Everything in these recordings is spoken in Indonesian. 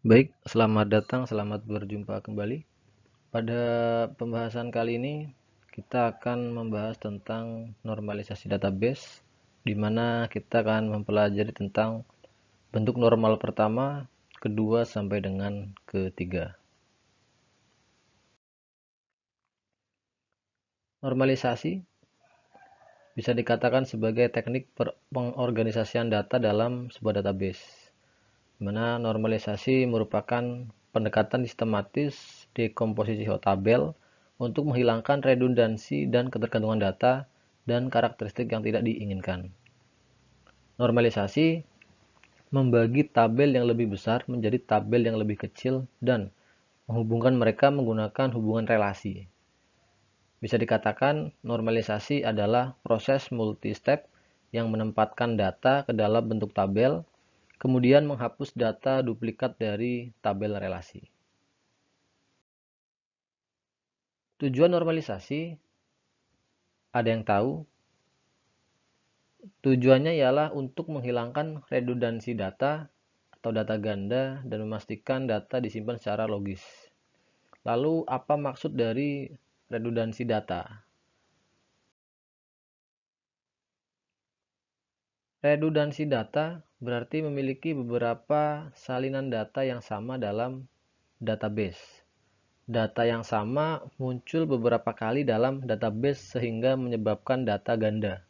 Baik, selamat datang, selamat berjumpa kembali. Pada pembahasan kali ini, kita akan membahas tentang normalisasi database, di mana kita akan mempelajari tentang bentuk normal pertama, kedua, sampai dengan ketiga. Normalisasi bisa dikatakan sebagai teknik pengorganisasian data dalam sebuah database, di mana normalisasi merupakan pendekatan sistematis dekomposisi tabel untuk menghilangkan redundansi dan ketergantungan data dan karakteristik yang tidak diinginkan. Normalisasi membagi tabel yang lebih besar menjadi tabel yang lebih kecil dan menghubungkan mereka menggunakan hubungan relasi. Bisa dikatakan normalisasi adalah proses multi-step yang menempatkan data ke dalam bentuk tabel, kemudian menghapus data duplikat dari tabel relasi. Tujuan normalisasi, ada yang tahu? Tujuannya ialah untuk menghilangkan redundansi data atau data ganda dan memastikan data disimpan secara logis. Lalu, apa maksud dari redundansi data? Redundansi data berarti memiliki beberapa salinan data yang sama dalam database. Data yang sama muncul beberapa kali dalam database sehingga menyebabkan data ganda.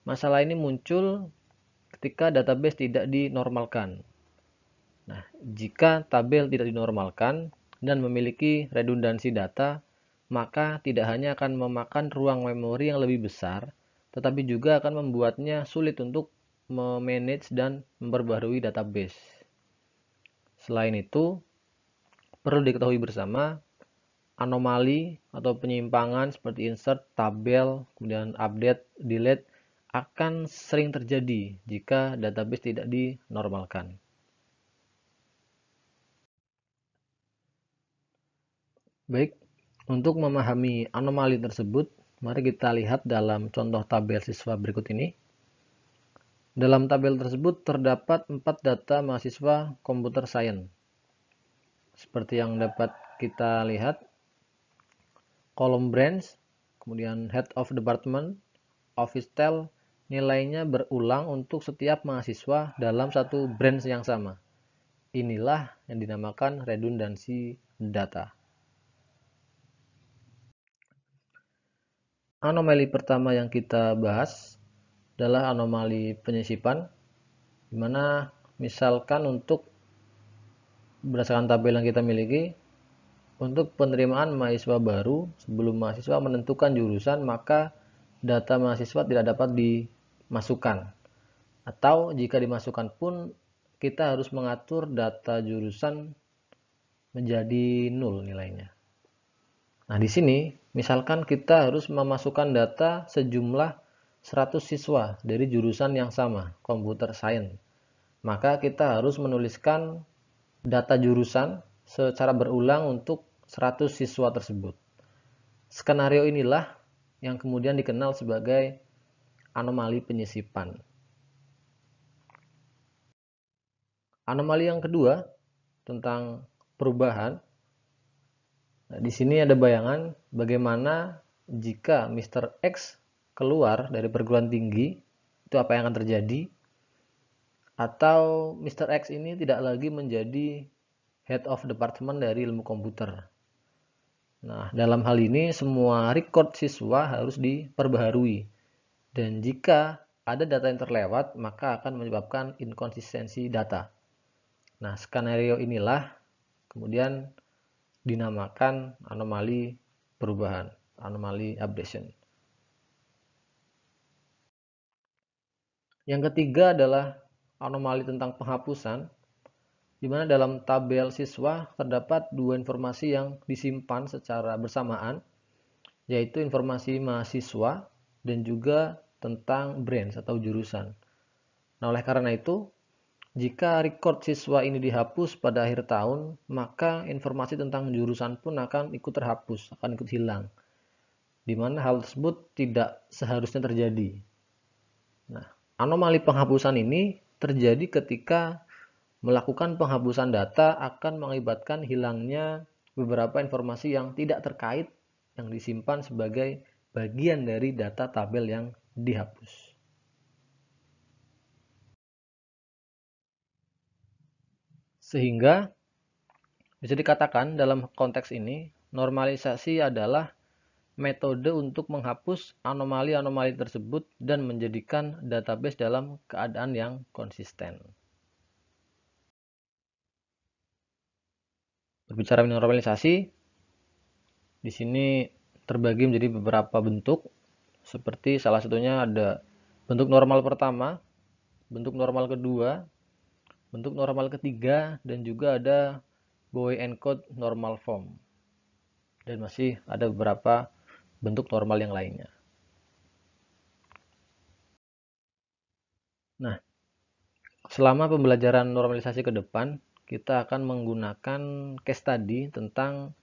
Masalah ini muncul ketika database tidak dinormalkan. Nah, jika tabel tidak dinormalkan dan memiliki redundansi data, maka tidak hanya akan memakan ruang memori yang lebih besar, tetapi juga akan membuatnya sulit untuk memanage dan memperbaharui database. Selain itu, perlu diketahui bersama, anomali atau penyimpangan seperti insert, tabel, kemudian update, delete akan sering terjadi jika database tidak dinormalkan. Baik, untuk memahami anomali tersebut, mari kita lihat dalam contoh tabel siswa berikut ini. Dalam tabel tersebut terdapat 4 data mahasiswa Computer Science. Seperti yang dapat kita lihat, kolom branch, kemudian head of department, office tel, nilainya berulang untuk setiap mahasiswa dalam satu branch yang sama. Inilah yang dinamakan redundansi data. Anomali pertama yang kita bahas adalah anomali penyisipan, di mana misalkan untuk berdasarkan tabel yang kita miliki, untuk penerimaan mahasiswa baru sebelum mahasiswa menentukan jurusan, maka data mahasiswa tidak dapat dimasukkan. Atau jika dimasukkan pun, kita harus mengatur data jurusan menjadi 0 nilainya. Nah, di sini misalkan kita harus memasukkan data sejumlah 100 siswa dari jurusan yang sama, Computer Science. Maka kita harus menuliskan data jurusan secara berulang untuk 100 siswa tersebut. Skenario inilah yang kemudian dikenal sebagai anomali penyisipan. Anomali yang kedua tentang perubahan. Nah, di sini ada bayangan bagaimana jika Mr. X keluar dari perguruan tinggi, itu apa yang akan terjadi? Atau Mr. X ini tidak lagi menjadi head of department dari ilmu komputer. Nah, dalam hal ini semua record siswa harus diperbaharui. Dan jika ada data yang terlewat, maka akan menyebabkan inkonsistensi data. Nah, skenario inilah kemudian dinamakan anomali perubahan, anomali updation. Yang ketiga adalah anomali tentang penghapusan, di mana dalam tabel siswa terdapat dua informasi yang disimpan secara bersamaan, yaitu informasi mahasiswa dan juga tentang branch atau jurusan. Nah, oleh karena itu, jika record siswa ini dihapus pada akhir tahun, maka informasi tentang jurusan pun akan ikut terhapus, akan ikut hilang. Di mana hal tersebut tidak seharusnya terjadi. Nah, anomali penghapusan ini terjadi ketika Melakukan penghapusan data akan mengakibatkan hilangnya beberapa informasi yang tidak terkait yang disimpan sebagai bagian dari data tabel yang dihapus. Sehingga bisa dikatakan dalam konteks ini, normalisasi adalah metode untuk menghapus anomali-anomali tersebut dan menjadikan database dalam keadaan yang konsisten. Berbicara mengenai normalisasi, di sini terbagi menjadi beberapa bentuk, seperti salah satunya ada bentuk normal pertama, bentuk normal kedua, bentuk normal ketiga, dan juga ada Boole encode normal form. Dan masih ada beberapa bentuk normal yang lainnya. Nah, selama pembelajaran normalisasi ke depan, kita akan menggunakan case study tentang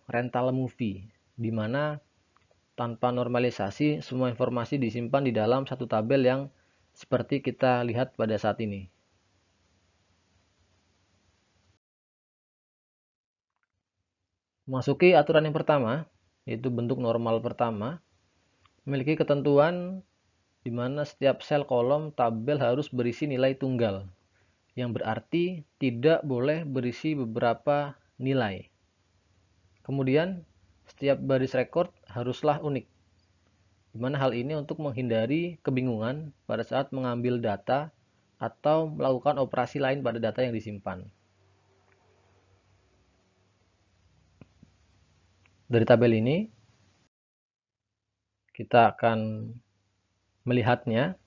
rental movie, di mana tanpa normalisasi semua informasi disimpan di dalam satu tabel yang seperti kita lihat pada saat ini. Memasuki aturan yang pertama, yaitu bentuk normal pertama, memiliki ketentuan di mana setiap sel kolom tabel harus berisi nilai tunggal, yang berarti tidak boleh berisi beberapa nilai. Kemudian, setiap baris rekord haruslah unik, di mana hal ini untuk menghindari kebingungan pada saat mengambil data atau melakukan operasi lain pada data yang disimpan. Dari tabel ini, kita akan melihatnya.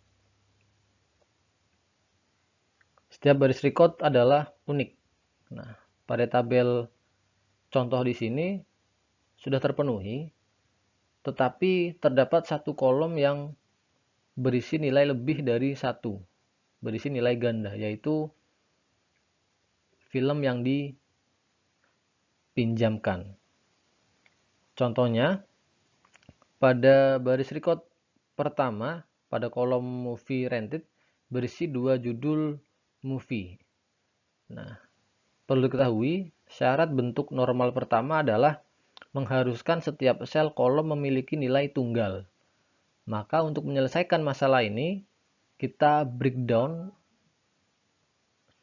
Setiap baris record adalah unik. Nah, pada tabel contoh di sini sudah terpenuhi, tetapi terdapat satu kolom yang berisi nilai lebih dari satu, berisi nilai ganda, yaitu film yang dipinjamkan. Contohnya, pada baris record pertama, pada kolom movie rented, berisi 2 judul movie. Nah, perlu diketahui, syarat bentuk normal pertama adalah mengharuskan setiap sel kolom memiliki nilai tunggal. Maka untuk menyelesaikan masalah ini, kita breakdown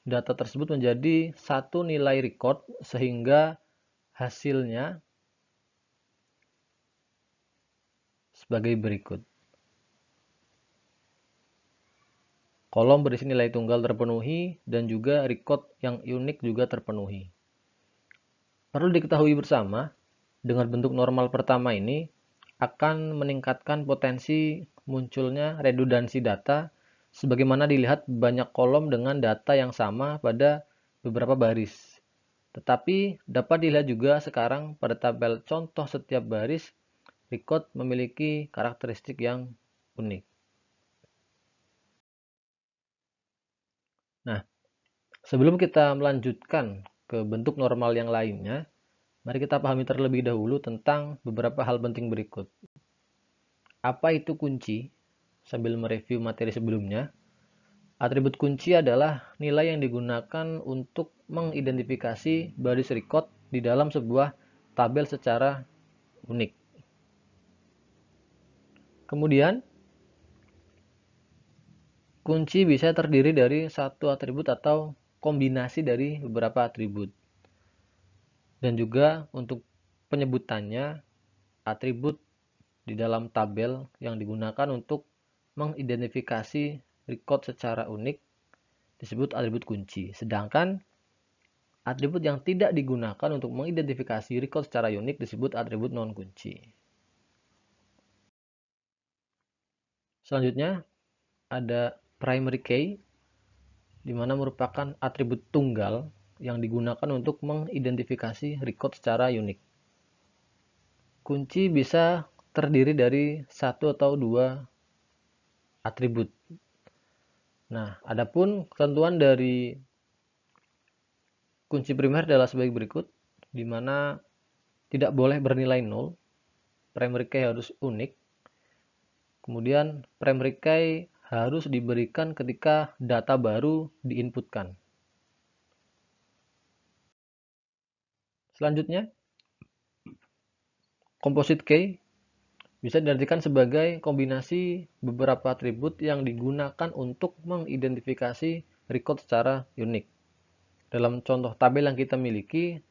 data tersebut menjadi satu nilai record sehingga hasilnya sebagai berikut. Kolom berisi nilai tunggal terpenuhi dan juga record yang unik juga terpenuhi. Perlu diketahui bersama, dengan bentuk normal pertama ini akan meningkatkan potensi munculnya redundansi data sebagaimana dilihat banyak kolom dengan data yang sama pada beberapa baris. Tetapi dapat dilihat juga sekarang pada tabel contoh setiap baris record memiliki karakteristik yang unik. Nah, sebelum kita melanjutkan ke bentuk normal yang lainnya, mari kita pahami terlebih dahulu tentang beberapa hal penting berikut. Apa itu kunci? Sambil mereview materi sebelumnya, atribut kunci adalah nilai yang digunakan untuk mengidentifikasi baris record di dalam sebuah tabel secara unik. Kemudian, kunci bisa terdiri dari satu atribut atau kombinasi dari beberapa atribut. Dan juga untuk penyebutannya, atribut di dalam tabel yang digunakan untuk mengidentifikasi record secara unik disebut atribut kunci. Sedangkan atribut yang tidak digunakan untuk mengidentifikasi record secara unik disebut atribut non kunci. Selanjutnya ada primary key, di mana merupakan atribut tunggal yang digunakan untuk mengidentifikasi record secara unik. Kunci bisa terdiri dari satu atau dua atribut. Nah, adapun ketentuan dari kunci primer adalah sebagai berikut, di mana tidak boleh bernilai 0, primary key harus unik, kemudian primary key harus diberikan ketika data baru diinputkan. Selanjutnya, composite key bisa diartikan sebagai kombinasi beberapa atribut yang digunakan untuk mengidentifikasi record secara unik. Dalam contoh tabel yang kita miliki,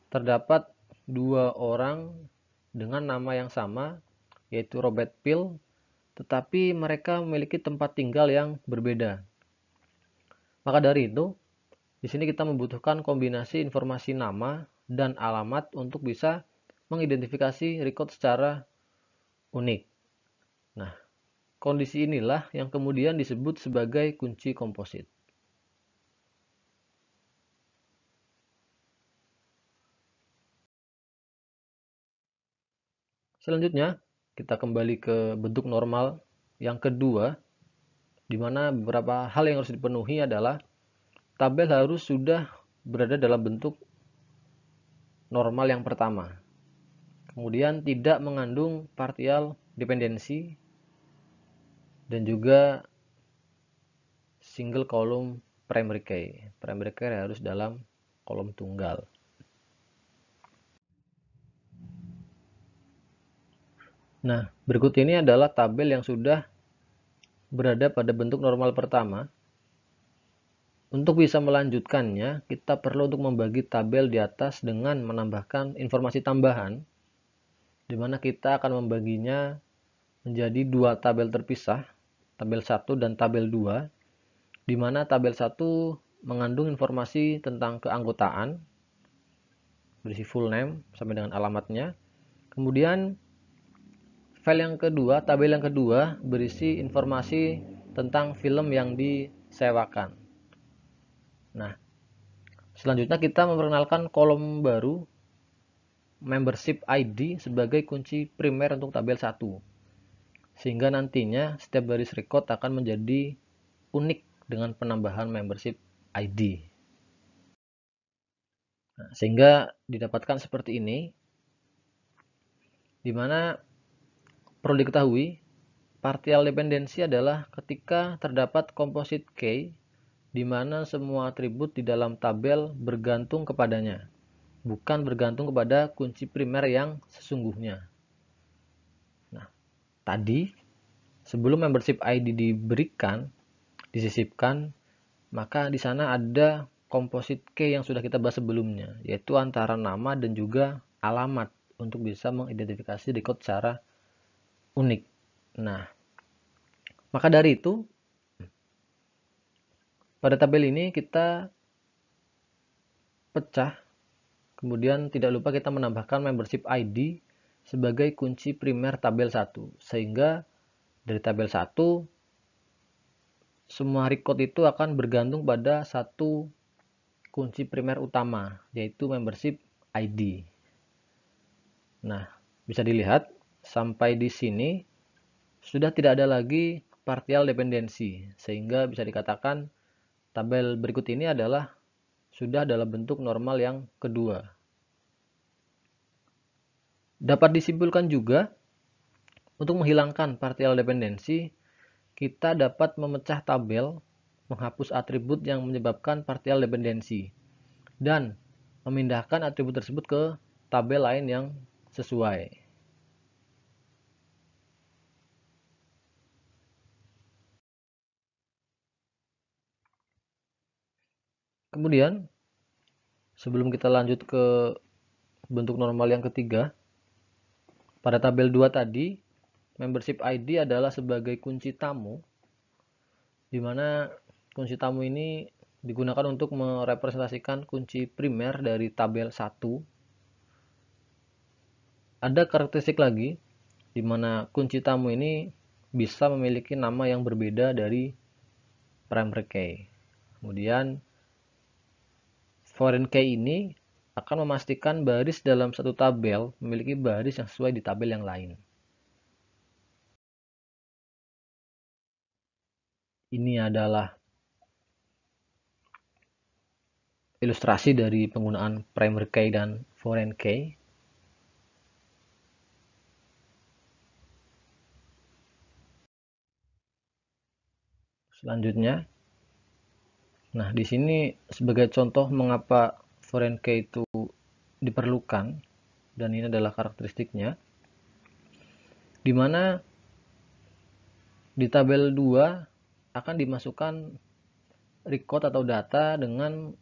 terdapat dua orang dengan nama yang sama, yaitu Robert Peel, tetapi mereka memiliki tempat tinggal yang berbeda. Maka dari itu, di sini kita membutuhkan kombinasi informasi nama dan alamat untuk bisa mengidentifikasi record secara unik. Nah, kondisi inilah yang kemudian disebut sebagai kunci komposit. Selanjutnya, kita kembali ke bentuk normal yang kedua, di mana beberapa hal yang harus dipenuhi adalah tabel harus sudah berada dalam bentuk normal yang pertama. Kemudian tidak mengandung partial dependensi dan juga single column primary key. Primary key harus dalam kolom tunggal. Nah, berikut ini adalah tabel yang sudah berada pada bentuk normal pertama. Untuk bisa melanjutkannya, kita perlu untuk membagi tabel di atas dengan menambahkan informasi tambahan, di mana kita akan membaginya menjadi dua tabel terpisah, tabel 1 dan tabel 2, di mana tabel 1 mengandung informasi tentang keanggotaan, berisi full name sampai dengan alamatnya. Kemudian file yang kedua, tabel yang kedua berisi informasi tentang film yang disewakan. Nah, selanjutnya kita memperkenalkan kolom baru membership ID sebagai kunci primer untuk tabel 1. Sehingga nantinya setiap baris record akan menjadi unik dengan penambahan membership ID. Nah, sehingga didapatkan seperti ini, di mana perlu diketahui partial dependency adalah ketika terdapat composite key di mana semua atribut di dalam tabel bergantung kepadanya, bukan bergantung kepada kunci primer yang sesungguhnya. Nah, tadi sebelum membership ID diberikan, disisipkan, maka di sana ada composite key yang sudah kita bahas sebelumnya, yaitu antara nama dan juga alamat untuk bisa mengidentifikasi record secara unik. Nah, maka dari itu, pada tabel ini kita pecah, kemudian tidak lupa kita menambahkan membership ID sebagai kunci primer tabel 1. Sehingga dari tabel 1, semua record itu akan bergantung pada satu kunci primer utama, yaitu membership ID. Nah, bisa dilihat sampai di sini sudah tidak ada lagi partial dependency, sehingga bisa dikatakan tabel berikut ini adalah sudah dalam bentuk normal yang kedua. Dapat disimpulkan juga, untuk menghilangkan partial dependency, kita dapat memecah tabel, menghapus atribut yang menyebabkan partial dependency, dan memindahkan atribut tersebut ke tabel lain yang sesuai. Kemudian, sebelum kita lanjut ke bentuk normal yang ketiga, pada tabel 2 tadi, membership ID adalah sebagai kunci tamu, di mana kunci tamu ini digunakan untuk merepresentasikan kunci primer dari tabel 1. Ada karakteristik lagi, di mana kunci tamu ini bisa memiliki nama yang berbeda dari primary key. Kemudian, foreign key ini akan memastikan baris dalam satu tabel memiliki baris yang sesuai di tabel yang lain. Ini adalah ilustrasi dari penggunaan primary key dan foreign key. Selanjutnya, nah di sini sebagai contoh mengapa foreign key itu diperlukan, dan ini adalah karakteristiknya, di mana di tabel 2 akan dimasukkan record atau data dengan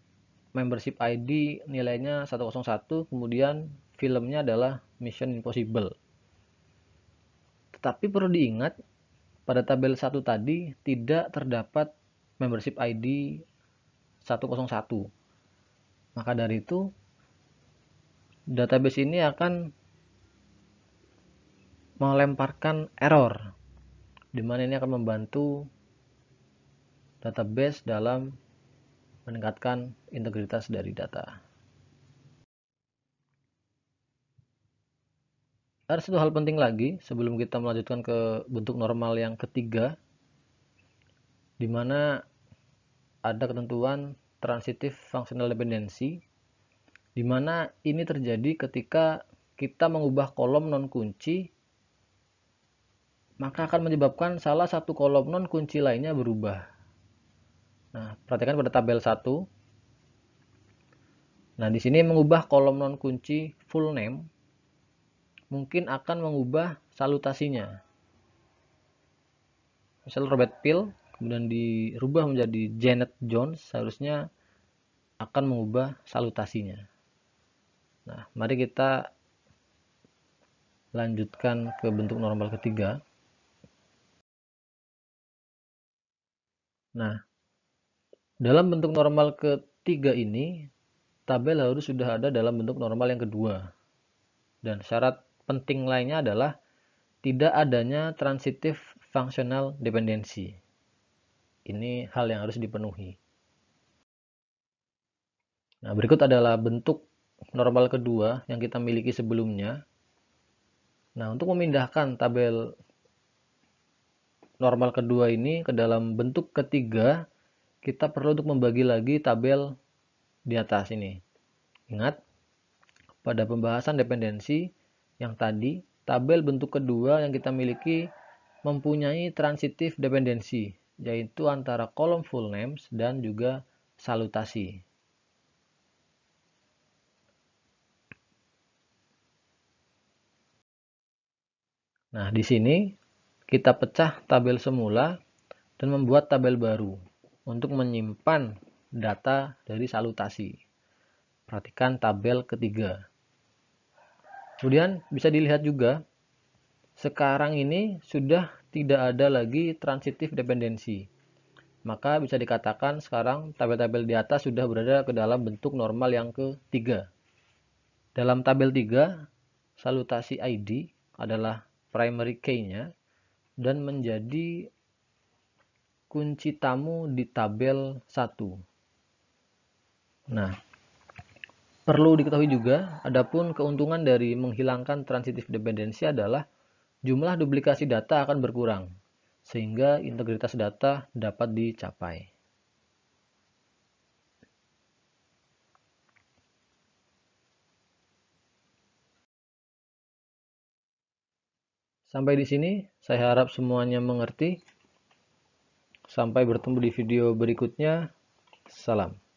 membership ID nilainya 101, kemudian filmnya adalah Mission Impossible. Tetapi perlu diingat, pada tabel 1 tadi tidak terdapat membership ID 101. Maka dari itu, database ini akan melemparkan error, di mana ini akan membantu database dalam meningkatkan integritas dari data. Ada satu hal penting lagi sebelum kita melanjutkan ke bentuk normal yang ketiga, di mana ada ketentuan transitive functional dependency, di mana ini terjadi ketika kita mengubah kolom non kunci, maka akan menyebabkan salah satu kolom non kunci lainnya berubah. Nah, perhatikan pada tabel 1. Nah, di sini mengubah kolom non kunci full name mungkin akan mengubah salutasinya. Misal Robert Peel kemudian dirubah menjadi Janet Jones, seharusnya akan mengubah salutasinya. Nah, mari kita lanjutkan ke bentuk normal ketiga. Nah, dalam bentuk normal ketiga ini, tabel harus sudah ada dalam bentuk normal yang kedua. Dan syarat penting lainnya adalah tidak adanya transitive functional dependency. Ini hal yang harus dipenuhi. Nah, berikut adalah bentuk normal kedua yang kita miliki sebelumnya. Nah, untuk memindahkan tabel normal kedua ini ke dalam bentuk ketiga, kita perlu untuk membagi lagi tabel di atas ini. Ingat, pada pembahasan dependensi yang tadi, tabel bentuk kedua yang kita miliki mempunyai transitive dependency, yaitu antara kolom full names dan juga salutasi. Nah, di sini kita pecah tabel semula dan membuat tabel baru untuk menyimpan data dari salutasi. Perhatikan tabel ketiga. Kemudian bisa dilihat juga, sekarang ini sudah tidak ada lagi transitive dependency. Maka bisa dikatakan sekarang tabel-tabel di atas sudah berada ke dalam bentuk normal yang ketiga. Dalam tabel 3, salutasi ID adalah primary key-nya dan menjadi kunci tamu di tabel 1. Nah, perlu diketahui juga, adapun keuntungan dari menghilangkan transitive dependency adalah jumlah duplikasi data akan berkurang, sehingga integritas data dapat dicapai. Sampai di sini, saya harap semuanya mengerti. Sampai bertemu di video berikutnya. Salam.